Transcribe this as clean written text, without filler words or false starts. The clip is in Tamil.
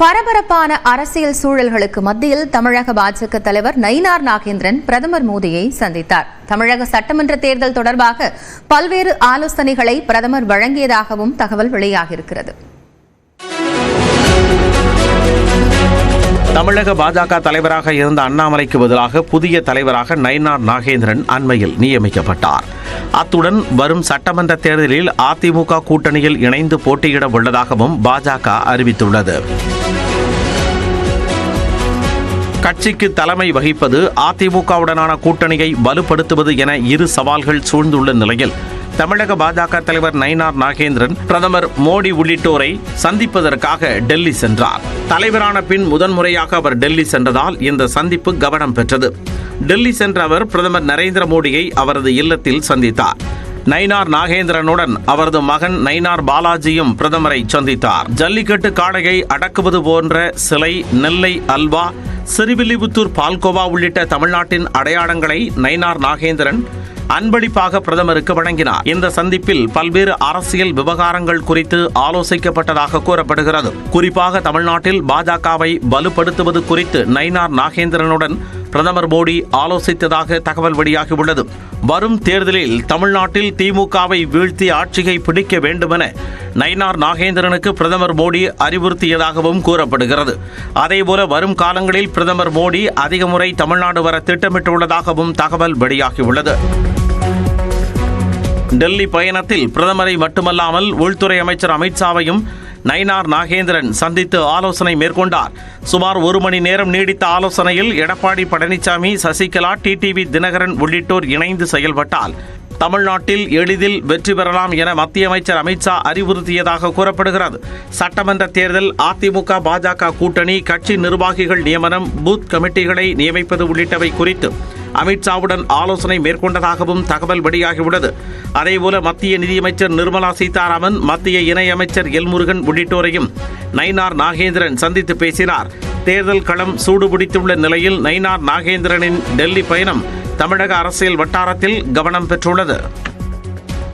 பரபரப்பான அரசியல் சூழல்களுக்கு மத்தியில் தமிழக பாஜக தலைவர் நயினார் நாகேந்திரன் பிரதமர் மோடியை சந்தித்தார். தமிழக சட்டமன்ற தேர்தல் தொடர்பாக பல்வேறு ஆலோசனைகளை பிரதமர் வழங்கியதாகவும் தகவல் வெளியாகியிருக்கிறது. தமிழக பாஜக தலைவராக இருந்த அண்ணாமலைக்கு பதிலாக புதிய தலைவராக நயினார் நாகேந்திரன் அண்மையில் நியமிக்கப்பட்டார். அத்துடன் வரும் சட்டமன்ற தேர்தலில் அதிமுக கூட்டணியில் இணைந்து போட்டியிட உள்ளதாகவும் பாஜக அறிவித்துள்ளது. கட்சிக்கு தலைமை வகிப்பது, அதிமுகவுடனான கூட்டணியை வலுப்படுத்துவது என இரு சவால்கள் சூழ்ந்துள்ள நிலையில் தமிழக பாஜக தலைவர் நயினார் நாகேந்திரன் பிரதமர் மோடி உள்ளிட்டோரை சந்திப்பதற்காக டெல்லி சென்றார். தலைவரான பின் முதன்முறையாக அவர் டெல்லி சென்றதால் இந்த சந்திப்பு கவனம் பெற்றது. டெல்லி சென்ற அவர் பிரதமர் நரேந்திர மோடியை அவரது இல்லத்தில் சந்தித்தார். நயினார் நாகேந்திரனுடன் அவரது மகன் நயினார் பாலாஜியும் பிரதமரை சந்தித்தார். ஜல்லிக்கட்டு காளையை அடக்குவது போன்ற சிலை, நெல்லை அல்வா, சிறுவில்லிபுத்தூர் பால்கோவா உள்ளிட்ட தமிழ்நாட்டின் அடையாளங்களை நயினார் நாகேந்திரன் அன்பளிப்பாக பிரதமருக்கு வழங்கினார். இந்த சந்திப்பில் பல்வேறு அரசியல் விவகாரங்கள் குறித்து ஆலோசிக்கப்பட்டதாக கூறப்படுகிறது. குறிப்பாக தமிழ்நாட்டில் பாஜகவை வலுப்படுத்துவது குறித்து நயினார் நாகேந்திரனுடன் பிரதமர் மோடி ஆலோசித்ததாக தகவல் வெளியாகியுள்ளது. வரும் தேர்தலில் தமிழ்நாட்டில் திமுகவை வீழ்த்தி ஆட்சியை பிடிக்க வேண்டுமென நயினார் நாகேந்திரனுக்கு பிரதமர் மோடி அறிவுறுத்தியதாகவும் கூறப்படுகிறது. அதேபோல வரும் காலங்களில் பிரதமர் மோடி அதிக முறை தமிழ்நாடு வர திட்டமிட்டுள்ளதாகவும் தகவல் வெளியாகியுள்ளது. டெல்லி பயணத்தில் பிரதமரை மட்டுமல்லாமல் உள்துறை அமைச்சர் அமித்ஷாவையும் நயினார் நாகேந்திரன் சந்தித்து ஆலோசனை மேற்கொண்டார். சுமார் 1 மணி நேரம் நீடித்த ஆலோசனையில் எடப்பாடி பழனிசாமி, சசிகலா, டிடிவி தினகரன் உள்ளிட்டோர் இணைந்து செயல்பட்டால் தமிழ்நாட்டில் எளிதில் வெற்றி பெறலாம் என மத்திய அமைச்சர் அமித்ஷா அறிவுறுத்தியதாக கூறப்படுகிறது. சட்டமன்ற தேர்தல், அதிமுக பாஜக கூட்டணி, கட்சி நிர்வாகிகள் நியமனம், பூத் கமிட்டிகளை நியமிப்பது உள்ளிட்டவை குறித்து அமித்ஷாவுடன் ஆலோசனை மேற்கொண்டதாகவும் தகவல் வெளியாகியுள்ளது. அதேபோல மத்திய நிதியமைச்சர் நிர்மலா சீதாராமன், மத்திய இணையமைச்சர் எல் முருகன் உள்ளிட்டோரையும் நயினார் நாகேந்திரன் சந்தித்து பேசினார். தேர்தல் களம் சூடுபிடித்துள்ள நிலையில் நயினார் நாகேந்திரனின் டெல்லி பயணம் தமிழக அரசியல் வட்டாரத்தில் கவனம் பெற்றுள்ளது.